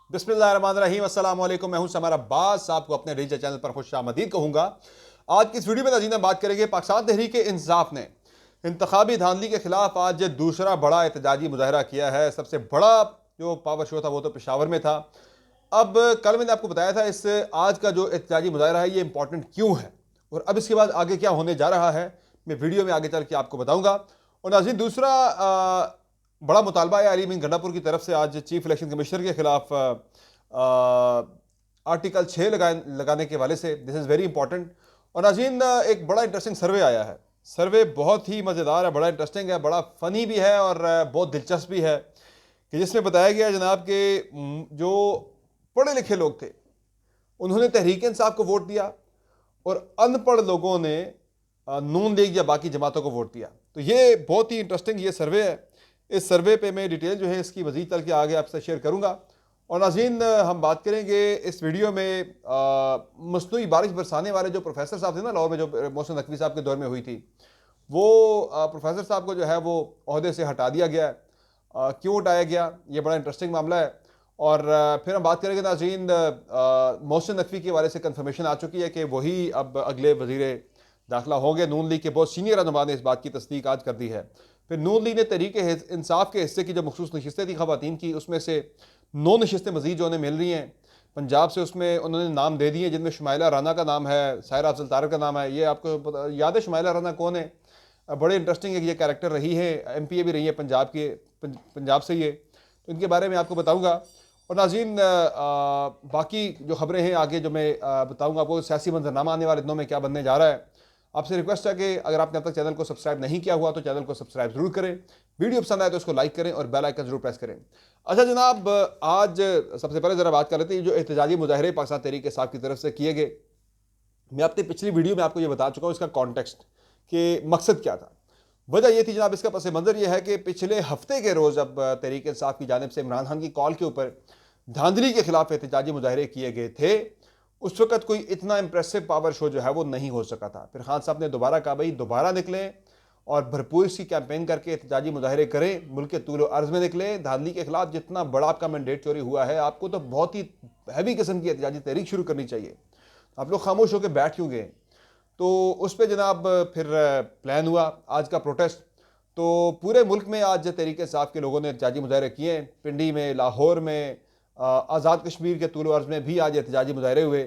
बिस्मिल्लाहिर्रहमानिर्रहीम, अस्सलाम वालेकुम। मैं हूं समर अब्बास, आपको अपने रीजनल चैनल पर खुशामदीद कहूंगा। आज की इस वीडियो में नाज़रीन हम बात करेंगे पाकिस्तान तहरीक इंसाफ ने इंतखाबी धांधली के खिलाफ आज दूसरा बड़ा एहतजाजी मुजाहरा किया है। सबसे बड़ा जो पावर शो था वो तो पेशावर में था। अब कल मैंने आपको बताया था इस आज का जो एहतजाजी मुजाहरा है ये इंपॉर्टेंट क्यों है और अब इसके बाद आगे क्या होने जा रहा है, मैं वीडियो में आगे चल के आपको बताऊंगा। और नाज़रीन दूसरा बड़ा मुतालबा है अली मीन गंडापुर की तरफ से आज चीफ इलेक्शन कमिश्नर के खिलाफ आर्टिकल 6 लगाने के हवाले से। This is very important. और नाज़रीन एक बड़ा इंटरेस्टिंग सर्वे आया है। सर्वे बहुत ही मज़ेदार है, बड़ा इंटरेस्टिंग है, बड़ा फ़नी भी है और बहुत दिलचस्प भी है कि जिसमें बताया गया जनाब के जो पढ़े लिखे लोग थे उन्होंने तहरीक इंसाफ को वोट दिया और अनपढ़ लोगों ने नून लीग या बाकी जमातों को वोट दिया। तो ये बहुत ही इंटरेस्टिंग ये सर्वे है। इस सर्वे पे मैं डिटेल जो है इसकी मज़ीद चल के आगे आपसे शेयर करूँगा। और नाज़रीन हम बात करेंगे इस वीडियो में मसनूई बारिश बरसाने वाले जो प्रोफेसर साहब थे ना लाहौर में, जो मोहसिन नकवी साहब के दौर में हुई थी, वो प्रोफेसर साहब को जो है वो ओहदे से हटा दिया गया है। क्यों हटाया गया, ये बड़ा इंटरेस्टिंग मामला है। और फिर हम बात करेंगे नाज़रीन मोहसिन नकवी के हवाले से कंफर्मेशन आ चुकी है कि वही अब अगले वज़ीर दाखिला होंगे। नून लीग के बहुत सीनियर रहनुमा ने इस बात की तस्दीक आज कर दी है। फिर नून लीग ने तहरीक इंसाफ के हिस्से की जो मखसूस नशिस्तें थी ख़वातीन की, उसमें से 9 नशिस्तें मज़ीद जो उन्हें मिल रही हैं पंजाब से, उसमें उन्होंने नाम दे दिए जिनमें शुमाइला राना का नाम है, सायरा अफजल तारक का नाम है। ये आपको याद है शुमाइला राना कौन है? बड़े इंटरेस्टिंग है, ये कैरेक्टर रही है, MPA भी रही है पंजाब से ये, तो इनके बारे में आपको बताऊँगा। और नाज़रीन बाकी जो खबरें हैं आगे जो मैं बताऊँगा आपको, सियासी मंजरनामा आने वाले दिनों में क्या बनने जा रहा है। आपसे रिक्वेस्ट है कि अगर आपने अब तक चैनल को सब्सक्राइब नहीं किया हुआ तो चैनल को सब्सक्राइब जरूर करें, वीडियो पसंद आए तो उसको लाइक करें और बेल आइकन जरूर प्रेस करें। अच्छा जनाब, आज सबसे पहले ज़रा बात कर लेते हैं जो एहतजाजी मुजाहरे पाकिस्तान तहरीक इंसाफ की तरफ से किए गए। मैं अपनी पिछली वीडियो में आपको ये बता चुका हूँ इसका कॉन्टेक्स्ट कि मकसद क्या था। वजह यह थी जनाब, इसका पस मंज़र यह है कि पिछले हफ्ते के रोज़ अब तहरीक इंसाफ की जानिब से इमरान खान की कॉल के ऊपर धांधली के खिलाफ एहतजाजी मुजाहरे किए गए थे। उस वक्त कोई इतना इंप्रेसिव पावर शो जो है वो नहीं हो सका था। फिर खान साहब ने दोबारा कहा भाई दोबारा निकलें और भरपूर इसकी कैंपेन करके एहतजाजी मुजाहरे करें, मुल्क के तूल अर्ज़ में निकले धांधली के खिलाफ। जितना बड़ा आपका मैंडेट चोरी हुआ है, आपको तो बहुत ही हैवी किस्म की एहतजाजी तहरीक शुरू करनी चाहिए। आप लोग खामोश होकर बैठ क्यों गए? तो उस पर जनाब फिर प्लान हुआ आज का प्रोटेस्ट। तो पूरे मुल्क में आज तहरीक इंसाफ के लोगों ने एहतजाजी मुजाहरे किए। पिंडी में, लाहौर में, आज़ाद कश्मीर के तूल अर्ज़ में भी आज एहतजाजी मुजाहरे हुए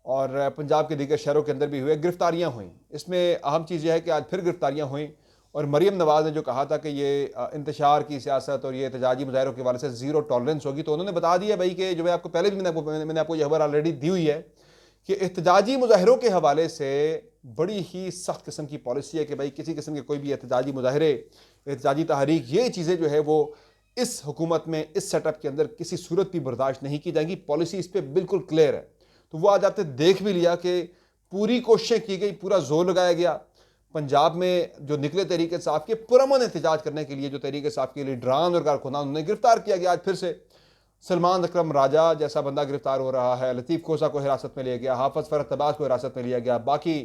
और पंजाब के दीगर शहरों के अंदर भी हुए। गिरफ्तारियाँ हुई। इसमें अहम चीज़ यह है कि आज फिर गिरफ्तारियाँ हुई और मरीम नवाज़ ने जो कहा था कि ये इंतशार की सियासत और ये एहतजाजी मुजाहरों के हवाले से ज़ीरो टॉलरेंस होगी, तो उन्होंने बता दिया भाई कि जो मैं आपको पहले भी मैंने आपको यह खबर ऑलरेडी दी हुई है कि एहतजाजी मुजाहरों के हवाले से बड़ी ही सख्त किस्म की पॉलिसी है कि भाई किसी किस्म के कोई भी एहतजाजी मुजाहरे, एहतजाजी तहरीक, ये चीज़ें जो है वो इस हुकूमत में, इस सेटअप के अंदर किसी सूरत भी बर्दाश्त नहीं की जाएगी। पॉलिसी इस पर बिल्कुल क्लियर है। तो वो आज आपने देख भी लिया कि पूरी कोशिशें की गई, पूरा जोर लगाया गया। पंजाब में जो निकले तहरीक इंसाफ के पुरअमन एहतजाज करने के लिए, जो तहरीक इंसाफ के लीडरान और कारकुनान, उन्हें गिरफ्तार किया गया। आज फिर से सलमान अकरम राजा जैसा बंदा गिरफ्तार हो रहा है, लतीफ़ खोसा को हिरासत में लिया गया, हाफिज़ फ़रहत अब्बास को हिरासत में लिया गया, बाकी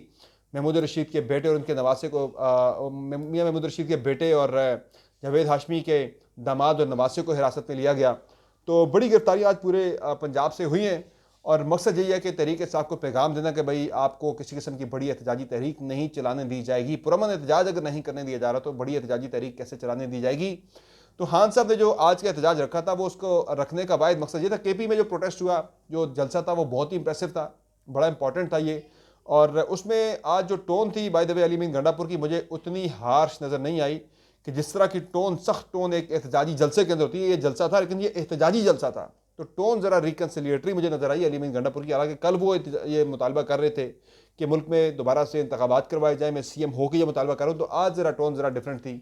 महमूद रशीद के बेटे और उनके नवासे को मियां महमूद रशीद के बेटे और जावेद हाशमी के दामाद और नवासे को हिरासत में लिया गया। तो बड़ी गिरफ्तारियाँ आज पूरे पंजाब से हुई हैं और मकसद यही है कि तहरीक इंसाफ को पैगाम देना कि भाई आपको किसी किस्म की बड़ी एहतजाजी तहरीक नहीं चलाने दी जाएगी। पुरअमन एहतजाज अगर नहीं करने दिया जा रहा तो बड़ी एहतजाजी तहरीक कैसे चलाने दी जाएगी। तो खान साहब ने जो आज का एहतजाज रखा था वो उसको रखने का वाहिद मकसद ये था। KP में जो प्रोटेस्ट हुआ, जो जलसा था, वो बहुत ही इंप्रेसिव था, बड़ा इंपॉर्टेंट था ये। और उसमें आज जो टोन थी by the way Ali mean Gandapur की, मुझे उतनी हार्श नज़र नहीं आई कि जिस तरह की टोन, सख्त टोन एक एहतजाजी जलसे के अंदर होती है। ये जलसा था लेकिन ये एहतजाजी जलसा था, तो टोन ज़रा रिकन्सिलिएटरी मुझे नज़र आई अली मीन गंडापुर की। हालांकि कल वो ये मुतालबा कर रहे थे कि मुल्क में दोबारा से इंतखाबात करवाए जाए, मैं CM हो के ये मुतालबा कर रहा हूँ, तो आज ज़रा टोन ज़रा डिफरेंट थी।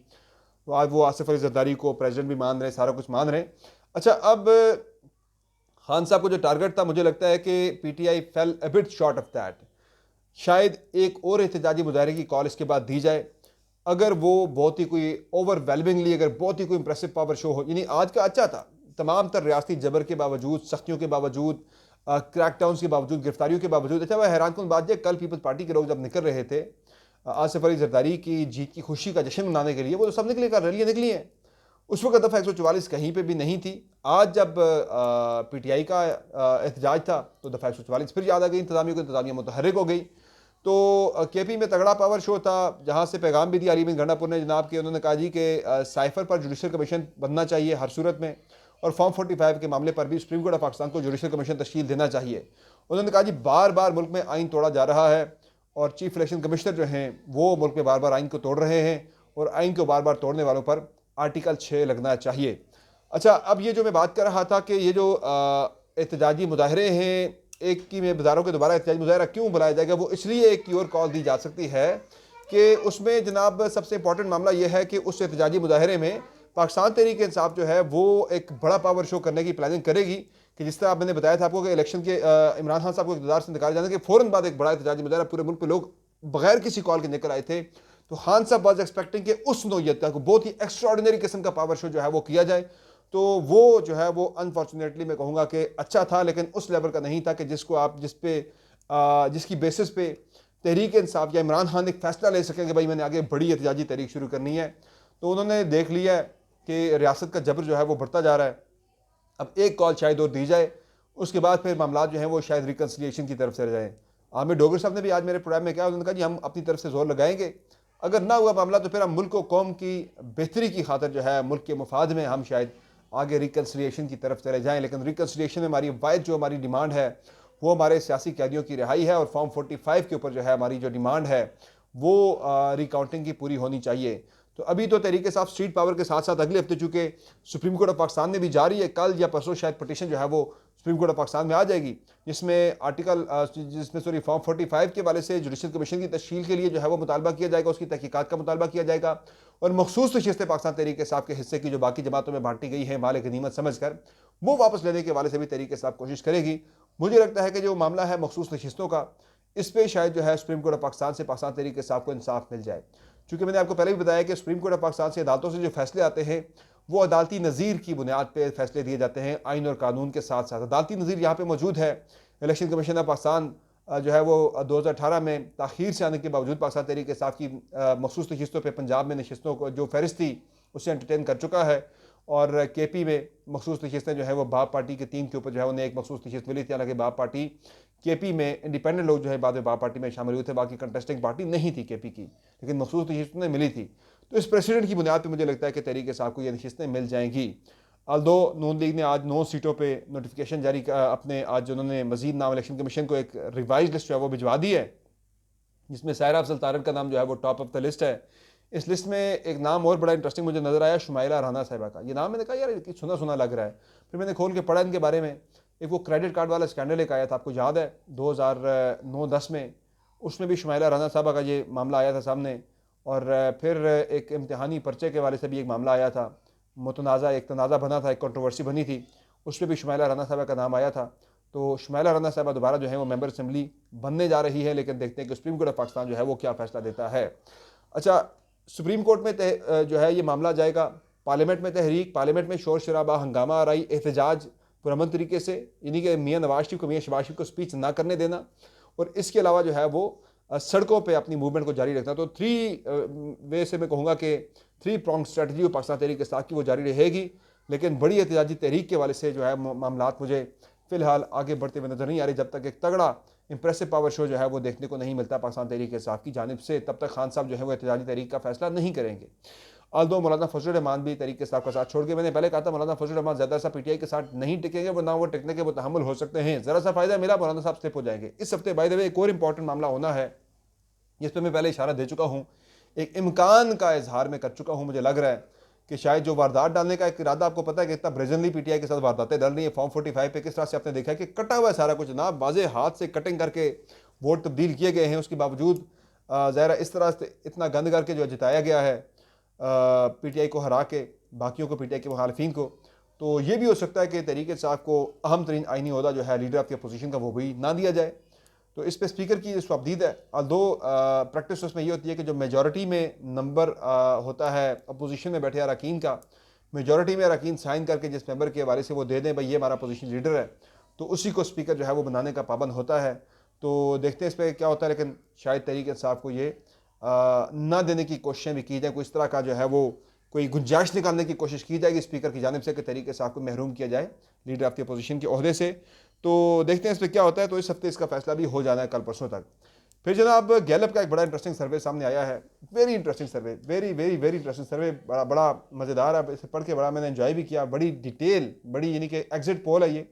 तो आज वो आसिफ अली जरदारी को प्रेसिडेंट भी मान रहे हैं, सारा कुछ मान रहे हैं। अच्छा, अब खान साहब को जो टारगेट था, मुझे लगता है कि PTI fail a bit short of that. शायद एक और एहतजाजी मुजाहरे की कॉल इसके बाद दी जाए, अगर वो बहुत ही कोई ओवरवेलमिंगली, अगर बहुत ही कोई इंप्रेसिव पावर शो हो। यानी आज का अच्छा था, तमाम तर रियासती जबर के बावजूद, सख्तियों के बावजूद, क्रैकडाउन के बावजूद, गिरफ्तारियों के बावजूद। अच्छा, वह हैरान कुन बात है, कल पीपल्स पार्टी के लोग जब निकल रहे थे आसिफ अली जरदारी की जीत की खुशी का जश्न मनाने के लिए, वो तो सब निकले, कर रैलियाँ निकली हैं उस वक्त दफ़ा 144 कहीं पे भी नहीं थी। आज जब पीटीआई का एहतजाज था तो दफ़ा 144 फिर याद आ गई इंतज़ामिया को, इंतज़ामिया मुतहर्रिक हो गई। तो केपी में तगड़ा पावर शो था, जहाँ से पैगाम भी दिया अली बिन गंडापुर ने जनाब के, उन्होंने कहा जी कि साइफर पर जुडिशल कमीशन बनना चाहिए हर सूरत में, और फॉर्म 45 के मामले पर भी सुप्रीम कोर्ट ऑफ पाकिस्तान को जुडिशल कमीशन तश्कील देना चाहिए। उन्होंने कहा जी बार बार मुल्क में आइन तोड़ा जा रहा है और चीफ इलेक्शन कमिश्नर जो हैं वो मुल्क में बार बार आइन को तोड़ रहे हैं, और आइन को बार बार तोड़ने वालों पर आर्टिकल 6 लगना चाहिए। अच्छा, अब ये जो मैं बात कर रहा था कि ये जो एहतजाजी मुजाहरे हैं, एक की मैं बता रहा हूँ कि दोबारा एहतजाजी मुजाहरा क्यों बुलाया जाएगा, वो इसलिए एक की और कॉल दी जा सकती है कि उसमें जनाब सबसे इंपॉर्टेंट मामला ये है कि उस एहतजाजी मुजाहरे में पाकिस्तान तहरीक इंसाफ जो है वो एक बड़ा पावर शो करने की प्लानिंग करेगी कि जिस तरह मैंने बताया था आपको कि इलेक्शन के इमरान खान साहब को इक़्तिदार से निकाले जाने के फ़ौरन बाद एक बड़ा एहतजाजी मुजाहरा पूरे मुल्क पे लोग बगैर किसी कॉल के निकल आए थे। तो खान साहब वाज एक्सपेक्टिंग कि उस नौयत का बहुत ही एक्स्ट्राऑर्डिनरी किस्म का पावर शो जो है वो किया जाए। तो वो जो है वो अनफॉर्चुनेटली मैं कहूँगा कि अच्छा था, लेकिन उस लेवल का नहीं था कि जिसको आप जिसकी बेसिस पे तहरीक इंसाफ या इमरान खान एक फ़ैसला ले सकें कि भाई मैंने आगे बड़ी एहतजाजी तहरीक शुरू करनी है। तो उन्होंने देख लिया है कि रियासत का जबर जो है वो बढ़ता जा रहा है, अब एक कॉल शायद और दी जाए, उसके बाद फिर मामला जो हैं वो शायद रिकन्सिलिएशन की तरफ से जाएँ। आमिर डोगर साहब ने भी आज मेरे प्रोग्राम में कहा, उन्होंने कहा जी हम अपनी तरफ से जोर लगाएंगे, अगर ना हुआ मामला तो फिर हम मुल्क को कौम की बेहतरी की खातिर जो है मुल्क के मुफाद में हम शायद आगे रिकन्सिलिएशन की तरफ चले जाएँ। लेकिन रिकन्सिलिएशन में हमारी वायद जो हमारी डिमांड है वो हमारे सियासी कैदियों की रिहाई है, और फॉर्म 45 के ऊपर जो है हमारी जो डिमांड है वो रिकाउंटिंग की पूरी होनी चाहिए। तो अभी तो तरीके साफ स्ट्रीट पावर के साथ साथ अगले हफ्ते चूँकि सुप्रीम कोर्ट ऑफ पाकिस्तान में भी जारी है, कल या परसों शायद पटिशन जो है वो सुप्रीम कोर्ट ऑफ पाकिस्तान में आ जाएगी, जिसमें फॉर्म 45 के वाले से जुडिशल कमीशन की तश्कील के लिए जो है वो मुतालबा किया जाएगा, उसकी तहकीकात का मुतालबा किया जाएगा, और मखसूस नशिस्तें पाकिस्तान तहरीक इंसाफ के हिस्से की जो बाकी जमातों में बांटी गई है माल गनीमत समझ कर, वो वापस लेने के वाले से भी तहरीक इंसाफ कोशिश करेगी। मुझे लगता है कि जो मामला है मखसूस नशिस्तों का, इस पर शायद जो है सुप्रीम कोर्ट ऑफ पाकिस्तान से पाकिस्तान तहरीक इंसाफ को इंसाफ मिल जाए। चूँकि मैंने आपको पहले भी बताया कि सुप्रीम कोर्ट ऑफ पाकिस्तान से अदालतों से जो फैसले आते हैं वो अदालती नज़ीर की बुनियाद पर फैसले दिए जाते हैं, आइन और कानून के साथ साथ अदालती नज़ीर यहाँ पे मौजूद है। इलेक्शन कमीशन ऑफ पाकिस्तान जो है वो 2018 में ताख़ीर से आने के बावजूद पाकिस्तान तहरीक इंसाफ की मखसूस नशिस्तों पर पंजाब में नशिस्तों को जो फहरिस्त थी उससे एंटरटेन कर चुका है, और केपी में मखसूस नशिस्तें जो है वो बाप पार्टी के 3 के ऊपर जो है उन्हें एक मखसूस नशिस्त मिली थी। हालांकि बाप पार्टी केपी में इंडिपेंडेंट लोग जो है बाद में बाप पार्टी में शामिल हुए थे, बाकी कंटेस्टिंग पार्टी नहीं थी केपी की, लेकिन मखसूस नशिस्तें मिली थी। तो इस प्रेसिडेंट की बुनियाद पर मुझे लगता है कि तहरीक इंसाफ को ये नशिस्तें मिल जाएंगी। अल्दो नून लीग ने आज 9 सीटों पे नोटिफिकेशन जारी अपने आज उन्होंने मजीद नाम इलेक्शन कमीशन को एक रिवाइज लिस्ट जो है वो भिजवा दी है, जिसमें सायरा अफजल तारड़ का नाम जो है वो टॉप ऑफ द लिस्ट है। इस लिस्ट में एक नाम और बड़ा इंटरेस्टिंग मुझे नज़र आया, शुमाइला राना साहिबा का। ये नाम मैंने कहा यार सुना सुना लग रहा है, फिर मैंने खोल के पढ़ा इनके बारे में। एक वो क्रेडिट कार्ड वाला स्कैंडल एक आया था, आपको याद है 2009-10 में, उसमें भी शुमाइला राना साहिबा का ये मामला आया था सामने। और फिर एक इम्तिहानी पर्चे के वाले से भी एक मामला आया था, एक तनाज़ा बना था, एक कंट्रोवर्सी बनी थी, उसमें भी शुमाइला राना साहिबा का नाम आया था। तो शुमाइला राना साहिबा दोबारा जो है वो मेंबर असेंबली बनने जा रही है, लेकिन देखते हैं कि सुप्रीम कोर्ट ऑफ पाकिस्तान जो है वो क्या फ़ैसला देता है। अच्छा, सुप्रीम कोर्ट में जो है ये मामला जाएगा, पार्लियामेंट में तहरीक, पार्लियामेंट में शोर शराबा, हंगामा आराई, एहतजाज पुरअमन तरीके से, यानी कि मियाँ नवाज शरीफ को मियाँ शहबाज शरीफ को स्पीच ना करने देना, और इसके अलावा जो है वो सड़कों पे अपनी मूवमेंट को जारी रखना। तो 3 वे से मैं कहूँगा कि 3 प्रॉन्ग स्ट्रेटजी पाकिस्तान तहरीक इंसाफ की वो जारी रहेगी, लेकिन बड़ी एहतजाजी तहरीक के वाले से जो है मामला मुझे फ़िलहाल आगे बढ़ते हुए नजर नहीं आ रही, जब तक एक तगड़ा इंप्रेसिव पावर शो जो है वो देखने को नहीं मिलता पाकिस्तान तहरीक इंसाफ की जानिब से, तब तक खान साहब जो है वो एहतजाजी तहरीक का फैसला नहीं करेंगे। आल्दो मौलाना फजल रहमान भी तहरीक इंसाफ का साथ छोड़ के, मैंने पहले कहा था मौलाना फजल रहमान ज़्यादा सा पीटीआई के साथ नहीं टिकेंगे, वो ना वो टिकने के वो तहम्मुल हो सकते हैं, ज़रा सा फ़ायदा मिला मौलाना साहब स्लिप हो जाएंगे। इस हफ्ते बाय द वे एक और इंपॉर्टेंट मामला होना है, जिस पर मैं पहले इशारा दे चुका हूँ, एक इम्कान का इजहार मैं कर चुका हूँ। मुझे लग रहा है कि शायद जो वारदात डालने का एक इरादा, आपको पता है कि इतना ब्रेजनली पीटीआई के साथ वारदातें डल रही है फॉर्म 45 पे, किस तरह से आपने देखा है कि कटा हुआ है सारा कुछ ना, बाजे हाथ से कटिंग करके वोट तब्दील किए गए हैं, उसके बावजूद ज़ाहिर इस तरह से इतना गंद करके जो जिताया गया है पीटीआई को हरा के, बाकियों को, पीटीआई के मुखालफिन को। तो ये भी हो सकता है कि तहरीक इंसाफ को अहम तरीन आइनी ओहदा जो है लीडर ऑफ द अपोजिशन का वो भी ना दिया जाए। तो इस पर स्पीकर की स्वबदीद है, दो प्रैक्टिस उसमें ये होती है कि जो मेजॉरिटी में नंबर होता है अपोजिशन में बैठे अरकान का, मेजॉरिटी में अरकान साइन करके जिस मेंबर के हवाले से वो दे दें भाई ये हमारा अपोजिशन लीडर है, तो उसी को स्पीकर जो है वो बनाने का पाबंद होता है। तो देखते हैं इस पर क्या होता है, लेकिन शायद तहरीक इंसाफ को ये ना देने की कोशिशें भी की जाए, कोई इस तरह का जो है वो कोई गुंजाइश निकालने की कोशिश की जाएगी स्पीकर की जानिब से कि तरीके से आपको महरूम किया जाए लीडर ऑफ द अपोजिशन के ओहदे से। तो देखते हैं इस पर क्या होता है। तो इस हफ्ते इसका फैसला भी हो जाना है, कल परसों तक। फिर जनाब गैलप का एक बड़ा इंटरेस्टिंग सर्वे सामने आया है। वेरी इंटरेस्टिंग सर्वे, वेरी वेरी वेरी इंटरेस्टिंग सर्वे, बड़ा बड़ा मज़ेदार है। इसे पढ़ के बड़ा मैंने एंजॉय भी किया। बड़ी डिटेल, बड़ी यानी कि एग्जिट पोल है ये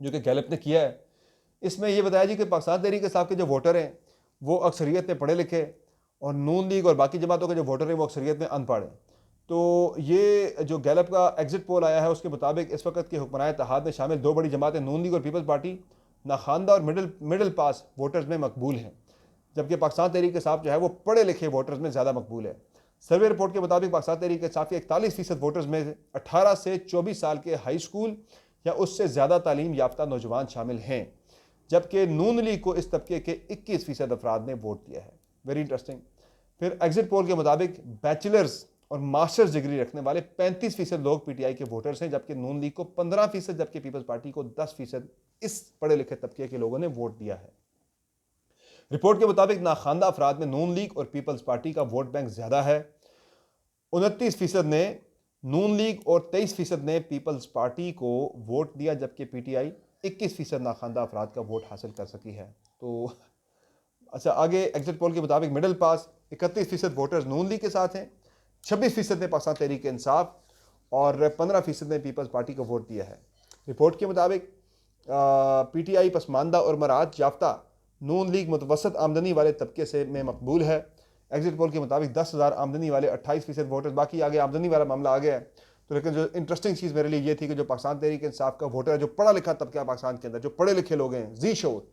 जो कि गैलप ने किया है। इसमें यह बताया जी कि पाकिस्तान तहरीक इंसाफ के जो वोटर हैं वो अक्सरियत में पढ़े लिखे, और नून लीग और बाकी जमातों के जो वोटर हैं वो अक्सरियत में अनपढ़ हैं। तो ये जो गैलप का एग्जिट पोल आया है उसके मुताबिक इस वक्त के हुक्मरान इत्तेहाद में शामिल दो बड़ी जमातें नून लीग और पीपल्स पार्टी नाखानदा और मिडिल पास वोटर्स में मकबूल हैं, जबकि पाकिस्तान तहरीक इंसाफ जो है वो पढ़े लिखे वोटर्स में ज़्यादा मकबूल है। सर्वे रिपोर्ट के मुताबिक पाकिस्तान तहरीक इंसाफ के 41% वोटर्स में 18 से 24 साल के हाई स्कूल या उससे ज़्यादा तालीम याफ्ता नौजवान शामिल हैं, जबकि नून लीग को इस तबके के 21% अफराद ने वोट दिया है। Very interesting. फिर एग्जिट पोल के मुताबिक बैचलर्स और मास्टर्स डिग्री रखने वाले 35% लोग पीटीआई के वोटर्स हैं, जबकि नून लीग को 15%, जबकि पीपल्स पार्टी को 10% इस पढ़े लिखे तबके के लोगों ने वोट दिया है। रिपोर्ट के मुताबिक नाखानदा अफराद में नून लीग और पीपल्स पार्टी का वोट बैंक ज्यादा है। 29% ने नून लीग और 23% ने पीपल्स पार्टी को वोट दिया, जबकि पीटीआई 21% नाखानदा अफराद का वोट हासिल कर सकी है। तो अच्छा, आगे एग्जिट पोल के मुताबिक मिडिल पास 31% वोटर्स नून लीग के साथ हैं, 26% ने पाकिस्तान तहरीक इंसाफ और 15% ने पीपल्स पार्टी को वोट दिया है। रिपोर्ट के मुताबिक पीटीआई पसमानदा और मराहत याफ्ता, नून लीग मुतवसत आमदनी वाले तबके से में मकबूल है। एग्जिट पोल के मुताबिक 10,000 आमदनी वाले 28% वोटर्स, बाकी आगे आमदनी वाला मामला आ गया है। तो लेकिन जो इंटरेस्टिंग चीज़ मेरे लिए ये थी कि जो पाकिस्तान तहरीक इंसाफ का वोटर है, जो पढ़ा लिखा तबका पाकिस्तान के अंदर, जो पढ़े लिखे लोग हैं जी शोर,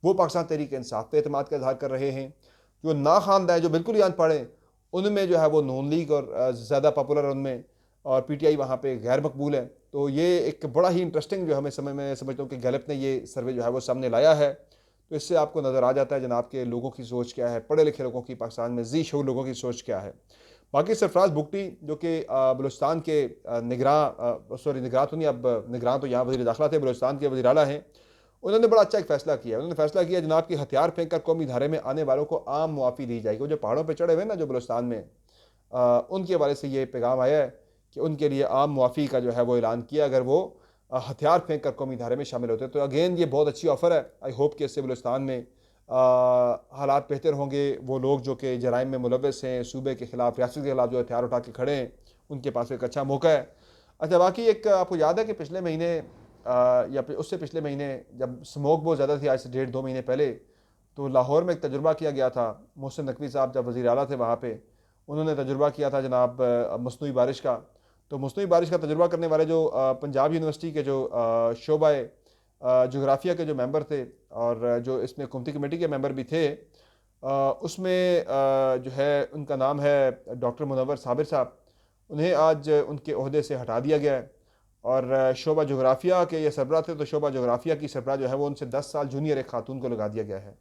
वो पाकिस्तान तहरीक इंसाफ पे एतमाद का इजहार कर रहे हैं। जो नाखानदा है, जो बिल्कुल ही अनपढ़ हैं, उनमें जो है वो नून लीग और ज़्यादा पॉपुलर है उनमें, और पीटीआई वहाँ पे गैर मकबूल है। तो ये एक बड़ा ही इंटरेस्टिंग जो हमें समझता हूँ कि गैलप ने ये सर्वे जो है वो सामने लाया है। तो इससे आपको नज़र आ जाता है जनाब के लोगों की सोच क्या है, पढ़े लिखे लोगों की, पाकिस्तान में जी शोर लोगों की सोच क्या है। बाकी सरफराज बुगटी जो कि बलूचिस्तान के निगरान तो नहीं, अब निगरान तो यहाँ वज़ीर दाखिला थे, बलूचिस्तान के वज़ीर आला हैं, उन्होंने बड़ा अच्छा एक फ़ैसला किया। उन्होंने फैसला किया जनाब कि हथियार फेंक कर कौमी धारे में आने वालों को आम मुआफ़ी दी जाएगी। वो जो पहाड़ों पर चढ़े हुए ना जो बलूचिस्तान में, उनके हवाले से ये पैगाम आया है कि उनके लिए आम मुआफ़ी का जो है वो ऐलान किया अगर वो हथियार फेंक कर कौमी धारे में शामिल होते। तो अगेन ये बहुत अच्छी ऑफ़र है। आई होप कि इससे बलूचिस्तान में हालात बेहतर होंगे। वो लोग जो कि जराइम में मुलव्वस हैं, सूबे के ख़िलाफ़, रियासत के ख़िलाफ़ जो हथियार उठा के खड़े हैं, उनके पास एक अच्छा मौका है। अच्छा, बाकी एक आपको याद है कि पिछले महीने या उससे पिछले महीने जब स्मोक बहुत ज़्यादा थी, आज से 1.5-2 महीने पहले, तो लाहौर में एक तजुर्बा किया गया था। मोहसिन नकवी साहब जब वज़ीर आला थे वहाँ पे, उन्होंने तजुर्बा किया था जनाब मसनूई बारिश का। तो मसनूई बारिश का तजुर्बा करने वाले जो पंजाब यूनिवर्सिटी के जो शोबा जोग्राफिया के जो मेंबर थे और जो इसमें हुकूमती कमेटी के मेंबर भी थे, उसमें जो है उनका नाम है डॉक्टर मुनव्वर साबिर साहब, उन्हें आज उनके ओहदे से हटा दिया गया है। और शोबा जोग्राफिया के ये सरबराह थे, तो शोबा जोग्राफिया की सरबराह जो है वो उनसे 10 साल जूनियर एक खातून को लगा दिया गया है।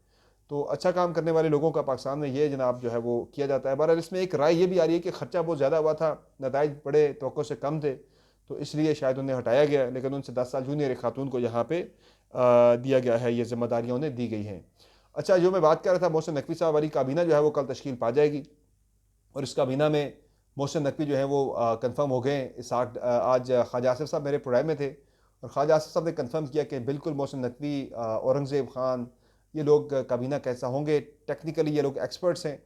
तो अच्छा काम करने वाले लोगों का पाकिस्तान में ये जनाब जो है वो किया जाता है। बहरहाल इसमें एक राय ये भी आ रही है कि ख़र्चा बहुत ज़्यादा हुआ था, नताइज बड़े तवक्को से कम थे, तो इसलिए शायद उन्हें हटाया गया, लेकिन उनसे 10 साल जूनियर एक खातून को यहाँ पे दिया गया है, ये जिम्मेदारियाँ उन्हें दी गई हैं। अच्छा, जो मैं बात कर रहा था मोहसिन नकवी साहब वाली काबीना जो है वो कल तश्कील पा जाएगी, और इस काबीना में मोहसिन नकवी जो है वो कंफर्म हो गए। आज ख्वाजा आसिफ साहब मेरे प्रोग्राम में थे, और ख्वाजा आसिफ साहब ने कंफर्म किया कि बिल्कुल मोहसिन नकवी, औरंगज़ेब ख़ान, ये लोग काबीना कैसा होंगे, टेक्निकली ये लोग एक्सपर्ट्स हैं।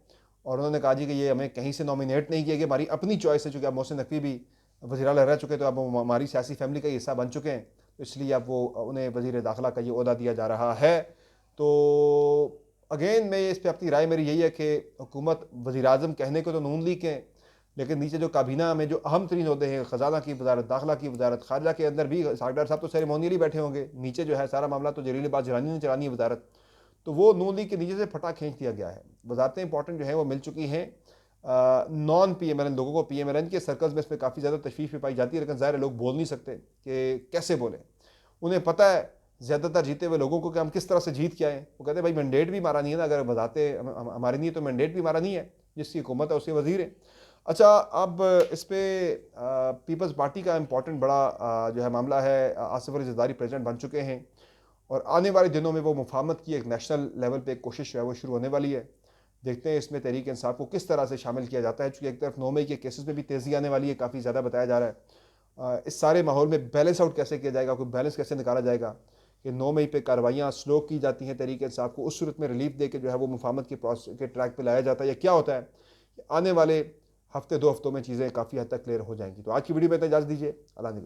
और उन्होंने कहा जी कि ये हमें कहीं से नॉमिनेट नहीं किया गया, हमारी अपनी चॉइस है। चूँकि अब मोहसिन नकवी भी वज़ीर आला रह चुके, तो अब हमारी सियासी फैमिली का हिस्सा बन चुके हैं, तो इसलिए अब वो उन्हें वज़ीर दाखिला का ये ओहदा दिया जा रहा है। तो अगेन मैं इस पर अपनी राय मेरी यही है कि हुकूमत, वज़ीर आज़म कहने को तो नून लीग के, लेकिन नीचे जो काबीना में जो अहम तरीन होते हैं, ख़जाना की वजारत, दाखिला की वजारत, खारजा के अंदर भी सागदार साहब तो सेरेमोनियली बैठे होंगे, नीचे जो है सारा मामला तो जलील बात जलानी ने चलानी है वजारत, तो वो नून लीग के नीचे से फटा खींच दिया गया है। वजारतें इंपॉर्टेंट जो है वो मिल चुकी हैं नॉन PMLN लोगों को। PMLN के सर्कल्स में इस पर काफ़ी ज़्यादा तशवीश भी पाई जाती है, लेकिन ज़ाहिर लोग बोल नहीं सकते कि कैसे बोलें। उन्हें पता है ज़्यादातर जीते हुए लोगों को कि हम किस तरह से जीत के आए। वो कहते हैं भाई मैंडेट भी हमारा नहीं है ना, अगर वजाते हमारी नहीं है तो मैंडेट भी हमारा नहीं है, जिसकी हुकूमत है उसके वजीर है। अच्छा, अब इस पर पीपल्स पार्टी का इम्पोर्टेंट बड़ा जो है मामला है। आसिफ अली ज़रदारी प्रेसिडेंट बन चुके हैं, और आने वाले दिनों में वो मुफाहमत की एक नेशनल लेवल पे एक कोशिश जो है वो शुरू होने वाली है। देखते हैं इसमें तहरीक इंसाफ को किस तरह से शामिल किया जाता है, चूँकि एक तरफ 9 मई के केसेस में भी तेज़ी आने वाली है, काफ़ी ज़्यादा बताया जा रहा है। इस सारे माहौल में बैलेंस आउट कैसे किया जाएगा, कोई बैलेंस कैसे निकाला जाएगा कि 9 मई पे कार्रवाइयाँ स्लो की जाती हैं, तहरीक इंसाफ को उस सूरत में रिलीफ दे के जो है वो मुफाहमत के प्रोसेस के ट्रैक पे लाया जाता है, या क्या होता है। आने वाले हफ्ते 2 हफ्तों में चीज़ें काफ़ी हद तक क्लियर हो जाएंगी। तो आज की वीडियो में इतना इजाज़त दीजिए। अल्लाह ने